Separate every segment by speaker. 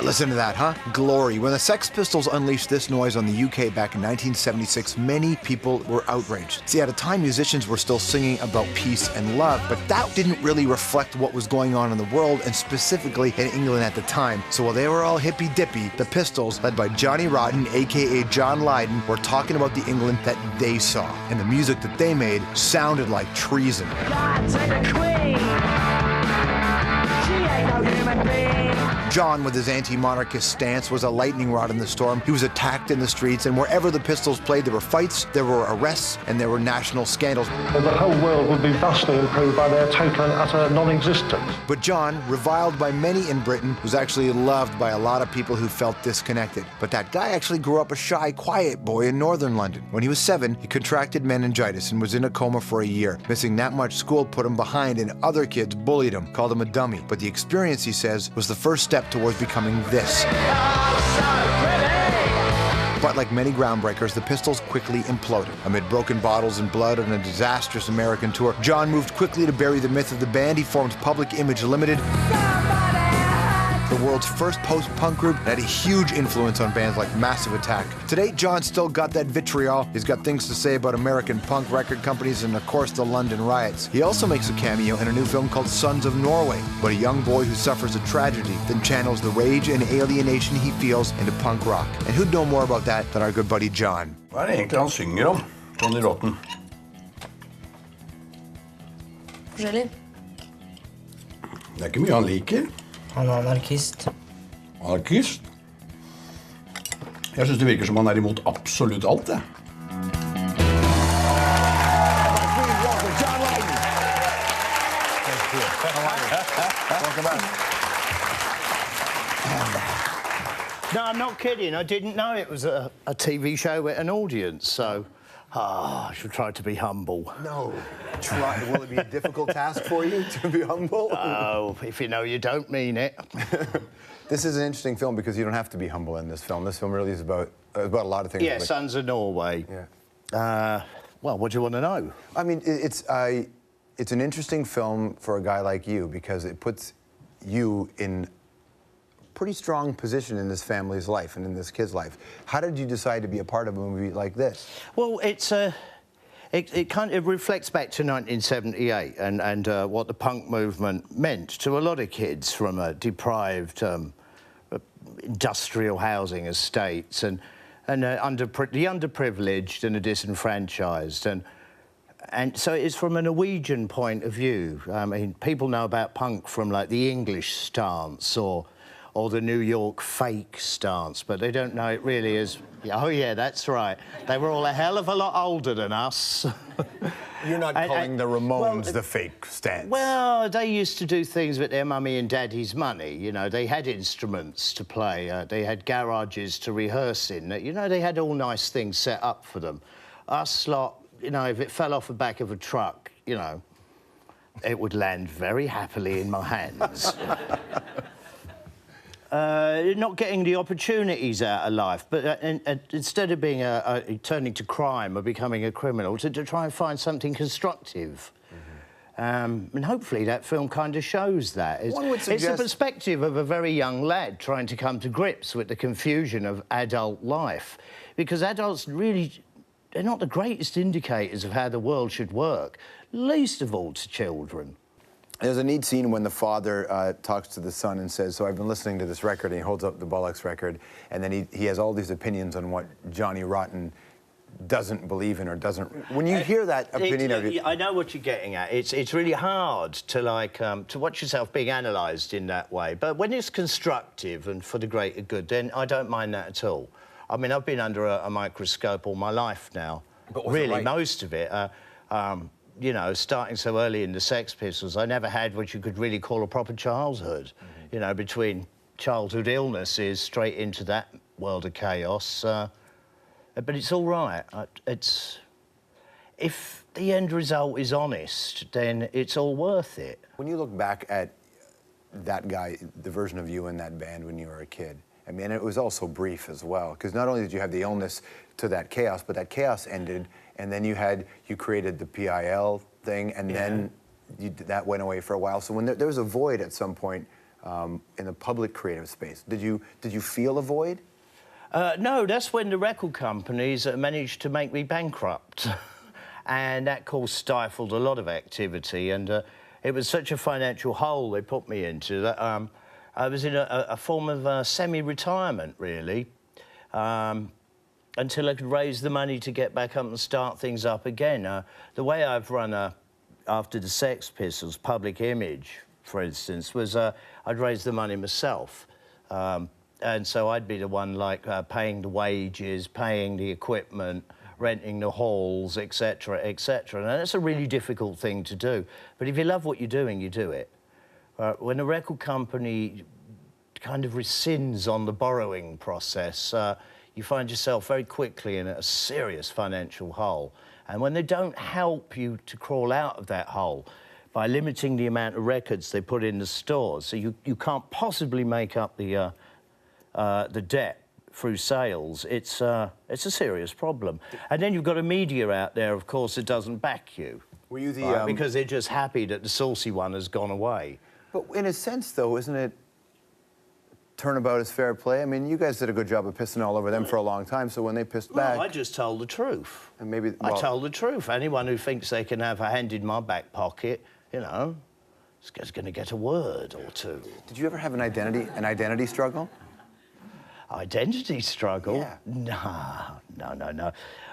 Speaker 1: Listen to that, huh? Glory. When the Sex Pistols unleashed this noise on the UK back in 1976, many people were outraged. See, at a time, musicians were still singing about peace and love, but that didn't really reflect what was going on in the world, and specifically in England at the time. So while they were all hippy-dippy, the Pistols, led by Johnny Rotten, aka John Lydon, were talking about the England that they saw. And the music that they made sounded like treason. God save the Queen! She ain't no human being! John, with his anti-monarchist stance, was a lightning rod in the storm. He was attacked in the streets, and wherever the Pistols played, there were fights, there were arrests, and there were national scandals.
Speaker 2: The whole world would be vastly improved by their total and utter non-existence.
Speaker 1: But John, reviled by many in Britain, was actually loved by a lot of people who felt disconnected. But that guy actually grew up a shy, quiet boy in northern London. When he was 7, he contracted meningitis and was in a coma for a year. Missing that much school put him behind, and other kids bullied him, called him a dummy. But the experience, he says, was the first step towards becoming this. But like many groundbreakers, the Pistols quickly imploded. Amid broken bottles and blood on a disastrous American tour, John moved quickly to bury the myth of the band. He formed Public Image Limited, the world's first post-punk group, that had a huge influence on bands like Massive Attack. Today, John's still got that vitriol. He's got things to say about American punk record companies and, of course, the London riots. He also makes a cameo in a new film called Sons of Norway, about a young boy who suffers a tragedy, then channels the rage and alienation he feels into punk rock. And who'd know more about that than our good buddy John?
Speaker 3: Hva det egentlig han synger om, Johnny Rotten?
Speaker 4: Forskjellig.
Speaker 3: Det ikke mye han liker.
Speaker 4: Han anarkist.
Speaker 3: Anarkist? Jeg synes det virker som han imot absolutt alt, det.
Speaker 5: No, I'm not kidding. I didn't know it was a TV show with an audience, so I should try to be humble.
Speaker 1: No. Try. Will it be a difficult task for you to be humble?
Speaker 5: Oh, if you know you don't mean it.
Speaker 1: This is an interesting film because you don't have to be humble in this film. This film really is about a lot of things.
Speaker 5: Yeah, Sons of Norway.
Speaker 1: Yeah.
Speaker 5: Well, what do you want to know?
Speaker 1: I mean, it's an interesting film for a guy like you because it puts you in a pretty strong position in this family's life and in this kid's life. How did you decide to be a part of a movie like this?
Speaker 5: Well, it reflects back to 1978 and what the punk movement meant to a lot of kids from a deprived industrial housing estates and the underprivileged and the disenfranchised and so it's from a Norwegian point of view. I mean, people know about punk from like the English stance or the New York fake stance, but they don't know it really as, oh yeah, that's right. They were all a hell of a lot older than us.
Speaker 1: You're not calling the Ramones the fake stance.
Speaker 5: Well, they used to do things with their mummy and daddy's money. You know, they had instruments to play. They had garages to rehearse in. You know, they had all nice things set up for them. Us lot, you know, if it fell off the back of a truck, you know, it would land very happily in my hands. Not getting the opportunities out of life, but instead of being turning to crime or becoming a criminal, to try and find something constructive. Mm-hmm. And hopefully that film kind of shows that. It's the perspective of a very young lad trying to come to grips with the confusion of adult life. Because adults really, they're not the greatest indicators of how the world should work, least of all to children.
Speaker 1: There's a neat scene when the father talks to the son and says, so I've been listening to this record, and he holds up the Bollocks record, and then he has all these opinions on what Johnny Rotten doesn't believe in or doesn't... When you hear that opinion of it...
Speaker 5: I know what you're getting at. It's really hard to, like, to watch yourself being analysed in that way. But when it's constructive and for the greater good, then I don't mind that at all. I mean, I've been under a microscope all my life now.
Speaker 1: But was it right?
Speaker 5: Most of it. You know, starting so early in the Sex Pistols, I never had what you could really call a proper childhood. Mm-hmm. You know, between childhood illnesses straight into that world of chaos. But it's all right. If the end result is honest, then it's all worth it.
Speaker 1: When you look back at that guy, the version of you in that band when you were a kid, I mean, it was also brief as well, because not only did you have the illness to that chaos, but that chaos ended, and then you created the PIL thing, and then that went away for a while. So when there was a void at some point in the public creative space. Did you feel a void?
Speaker 5: No, that's when the record companies managed to make me bankrupt. And that, of course, stifled a lot of activity. And it was such a financial hole they put me into that I was in a form of semi-retirement, really, until I could raise the money to get back up and start things up again. The way I've run after the Sex Pistols, public image, for instance, was I'd raise the money myself. And so I'd be the one, like, paying the wages, paying the equipment, renting the halls, etc., etc. And that's a really difficult thing to do. But if you love what you're doing, you do it. When a record company kind of rescinds on the borrowing process, you find yourself very quickly in a serious financial hole. And when they don't help you to crawl out of that hole by limiting the amount of records they put in the stores, so you can't possibly make up the debt through sales, it's a serious problem. And then you've got a media out there, of course, that doesn't back you.
Speaker 1: Were you the...
Speaker 5: because they're just happy that the saucy one has gone away.
Speaker 1: But in a sense, though, isn't it turnabout is fair play? I mean, you guys did a good job of pissing all over them for a long time, so when they pissed back...
Speaker 5: No, I just told the truth.
Speaker 1: And maybe...
Speaker 5: I told the truth. Anyone who thinks they can have a hand in my back pocket, you know, is going to get a word or two.
Speaker 1: Did you ever have an identity struggle?
Speaker 5: Identity struggle?
Speaker 1: Yeah.
Speaker 5: No.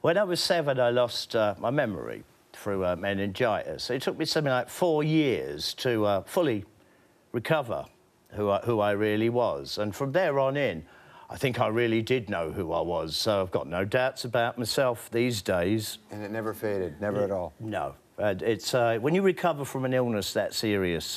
Speaker 5: When I was 7, I lost my memory through meningitis. It took me something like 4 years to fully recover who I really was. And from there on in, I think I really did know who I was. So I've got no doubts about myself these days.
Speaker 1: And it never faded, never at all?
Speaker 5: No. It's when you recover from an illness that serious,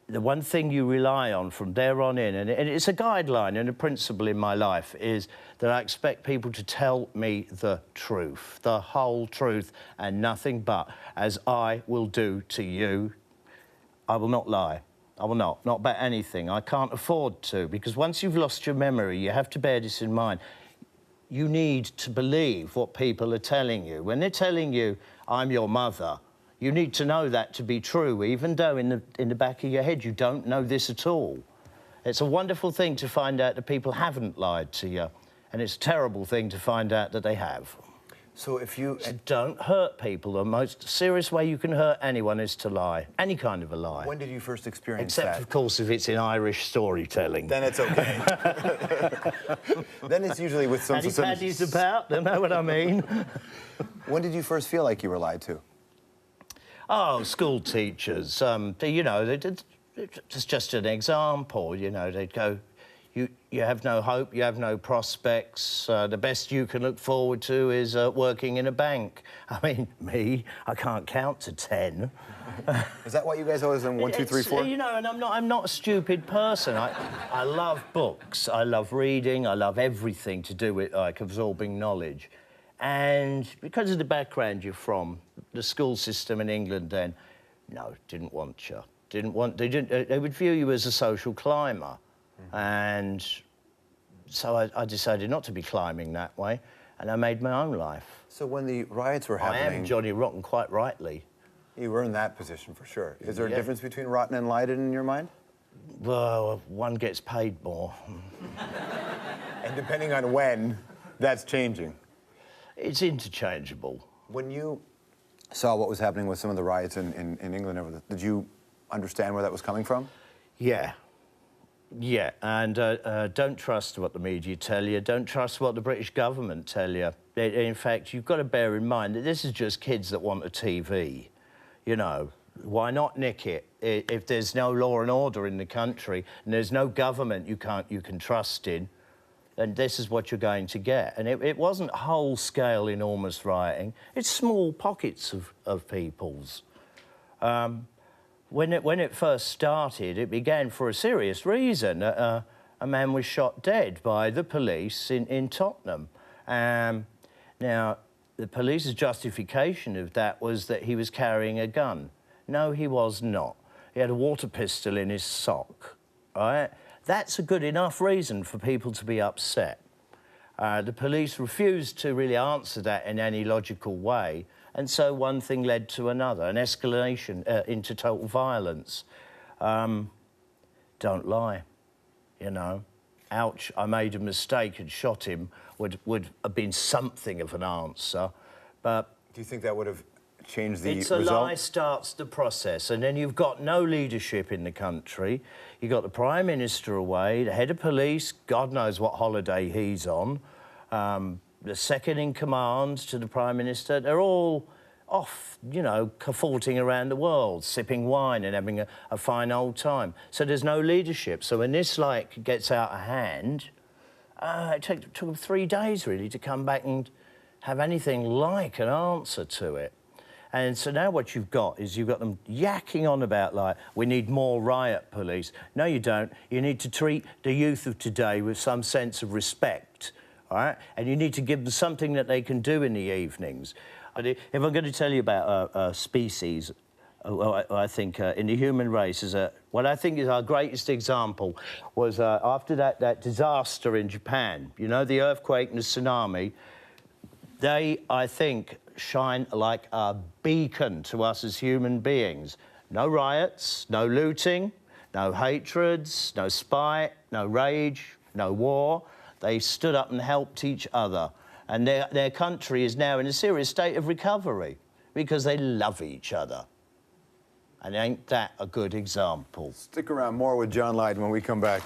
Speaker 5: the one thing you rely on from there on in, and it's a guideline and a principle in my life, is that I expect people to tell me the truth, the whole truth, and nothing but, as I will do to you. I will not lie. I will not about anything. I can't afford to, because once you've lost your memory, you have to bear this in mind. You need to believe what people are telling you. When they're telling you, I'm your mother, you need to know that to be true, even though in the back of your head you don't know this at all. It's a wonderful thing to find out that people haven't lied to you, and it's a terrible thing to find out that they have.
Speaker 1: So if you...
Speaker 5: So don't hurt people. The most serious way you can hurt anyone is to lie. Any kind of a lie.
Speaker 1: When did you first experience
Speaker 5: Except,
Speaker 1: that?
Speaker 5: of course, if it's in Irish storytelling.
Speaker 1: Then it's okay. Then it's usually with some...
Speaker 5: Any paddies about, they know what I mean.
Speaker 1: When did you first feel like you were lied to?
Speaker 5: Oh, school teachers. You know, it's just an example. You know, they'd go, you have no hope, you have no prospects. The best you can look forward to is working in a bank. I mean, me, I can't count to 10.
Speaker 1: Is that why you guys always done 1, 2, 3, 4?
Speaker 5: You know, and I'm not a stupid person. I love books. I love reading. I love everything to do with like absorbing knowledge. And because of the background you're from, the school system in England then, no, didn't want you. They would view you as a social climber. Mm-hmm. And so I decided not to be climbing that way, and I made my own life.
Speaker 1: So when the riots were happening...
Speaker 5: I am Johnny Rotten, quite rightly.
Speaker 1: You were in that position, for sure. Is there a difference between Rotten and Lydon in your mind?
Speaker 5: Well, one gets paid more.
Speaker 1: And depending on when, that's changing.
Speaker 5: It's interchangeable.
Speaker 1: When you saw what was happening with some of the riots in England, did you understand where that was coming from?
Speaker 5: Yeah. Yeah, and don't trust what the media tell you. Don't trust what the British government tell you. In fact, you've got to bear in mind that this is just kids that want a TV. You know, why not nick it? If there's no law and order in the country and there's no government you can trust in, and this is what you're going to get. And it wasn't whole-scale, enormous rioting. It's small pockets of people's. When it first started, it began for a serious reason. A man was shot dead by the police in Tottenham. Now, the police's justification of that was that he was carrying a gun. No, he was not. He had a water pistol in his sock, right? That's a good enough reason for people to be upset. The police refused to really answer that in any logical way, and so one thing led to another, an escalation into total violence. don't lie, you know. Ouch, I made a mistake and shot him would have been something of an answer, but...
Speaker 1: Do you think that would have changed the
Speaker 5: result?
Speaker 1: result?
Speaker 5: It's a lie starts the process, and then you've got no leadership in the country. You've got the Prime Minister away, the head of police, God knows what holiday he's on, the second in command to the Prime Minister, they're all off, you know, cavorting around the world, sipping wine and having a fine old time. So there's no leadership. So when this, like, gets out of hand, it took them 3 days, really, to come back and have anything like an answer to it. And so now what you've got is you've got them yakking on about, like, we need more riot police. No, you don't. You need to treat the youth of today with some sense of respect, all right? And you need to give them something that they can do in the evenings. If I'm going to tell you about a species, I think in the human race, what I think is our greatest example was after that disaster in Japan, you know, the earthquake and the tsunami, they, I think, shine like a beacon to us as human beings. No riots, no looting, no hatreds, no spite, no rage, no war. They stood up and helped each other. And their country is now in a serious state of recovery because they love each other. And ain't that a good example?
Speaker 1: Stick around, more with John Lydon when we come back.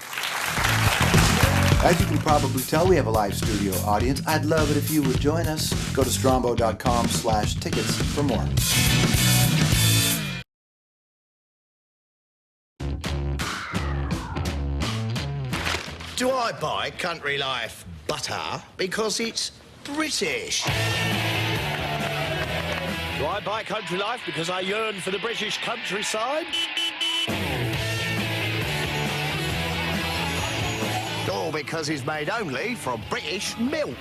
Speaker 1: As you can probably tell, we have a live studio audience. I'd love it if you would join us. Go to strombo.com/tickets for more.
Speaker 5: Do I buy Country Life butter because it's British? Do I buy Country Life because I yearn for the British countryside? Or because it's made only from British milk?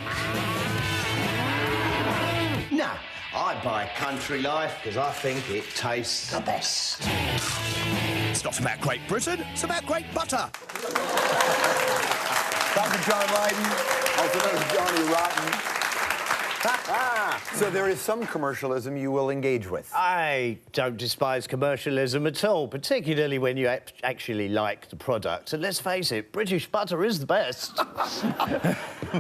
Speaker 5: Nah, I buy Country Life because I think it tastes the best. It's not about Great Britain, it's about great butter.
Speaker 1: Dr. John Lydon, also known as Johnny Rotten. So there is some commercialism you will engage with.
Speaker 5: I don't despise commercialism at all, particularly when you actually like the product. And let's face it, British butter is the best.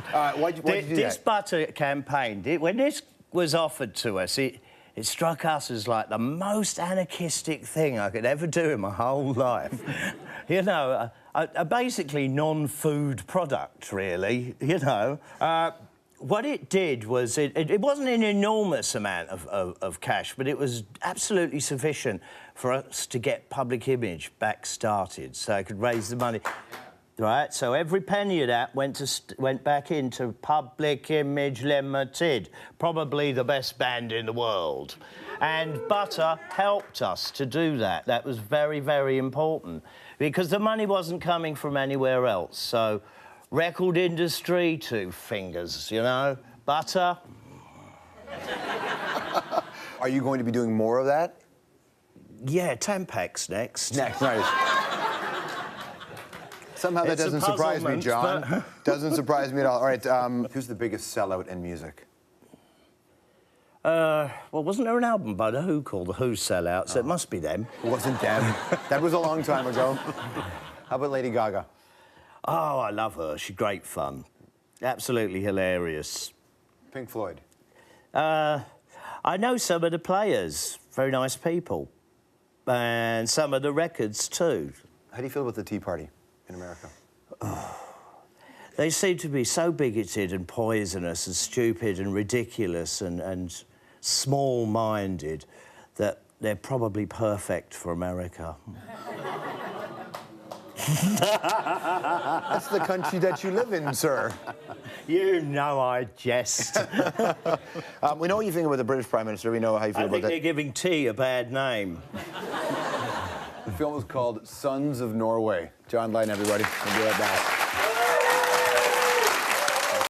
Speaker 1: Why'd you do
Speaker 5: This
Speaker 1: that?
Speaker 5: butter campaign, when this was offered to us, it struck us as like the most anarchistic thing I could ever do in my whole life. You know, a basically non-food product, really, you know. What it did was, it wasn't an enormous amount of cash, but it was absolutely sufficient for us to get public image back started, so I could raise the money. Right, so every penny of that went back into Public Image Limited, probably the best band in the world. And butter helped us to do that. That was very, very important, because the money wasn't coming from anywhere else. So, record industry, 2 fingers, you know? Butter.
Speaker 1: Are you going to be doing more of that?
Speaker 5: Yeah, Tampax next.
Speaker 1: Next, right. Somehow that
Speaker 5: It's a
Speaker 1: doesn't surprise me,
Speaker 5: puzzlement,
Speaker 1: John.
Speaker 5: but-
Speaker 1: Doesn't surprise me at all. All right, who's the biggest sellout in music?
Speaker 5: Well, wasn't there an album by The Who called The Who Sellout, so it must be them.
Speaker 1: It wasn't them. That was a long time ago. How about Lady Gaga?
Speaker 5: Oh, I love her. She's great fun. Absolutely hilarious.
Speaker 1: Pink Floyd?
Speaker 5: I know some of the players. Very nice people. And some of the records, too.
Speaker 1: How do you feel about the Tea Party in America?
Speaker 5: They seem to be so bigoted and poisonous and stupid and ridiculous and small-minded that they're probably perfect for America.
Speaker 1: That's the country that you live in, sir.
Speaker 5: You know I jest.
Speaker 1: We know what you think about the British Prime Minister. We know how you feel
Speaker 5: I
Speaker 1: about
Speaker 5: think
Speaker 1: that.
Speaker 5: they're giving tea a bad name.
Speaker 1: The film is called Sons of Norway. John Lydon, everybody. We'll be right back.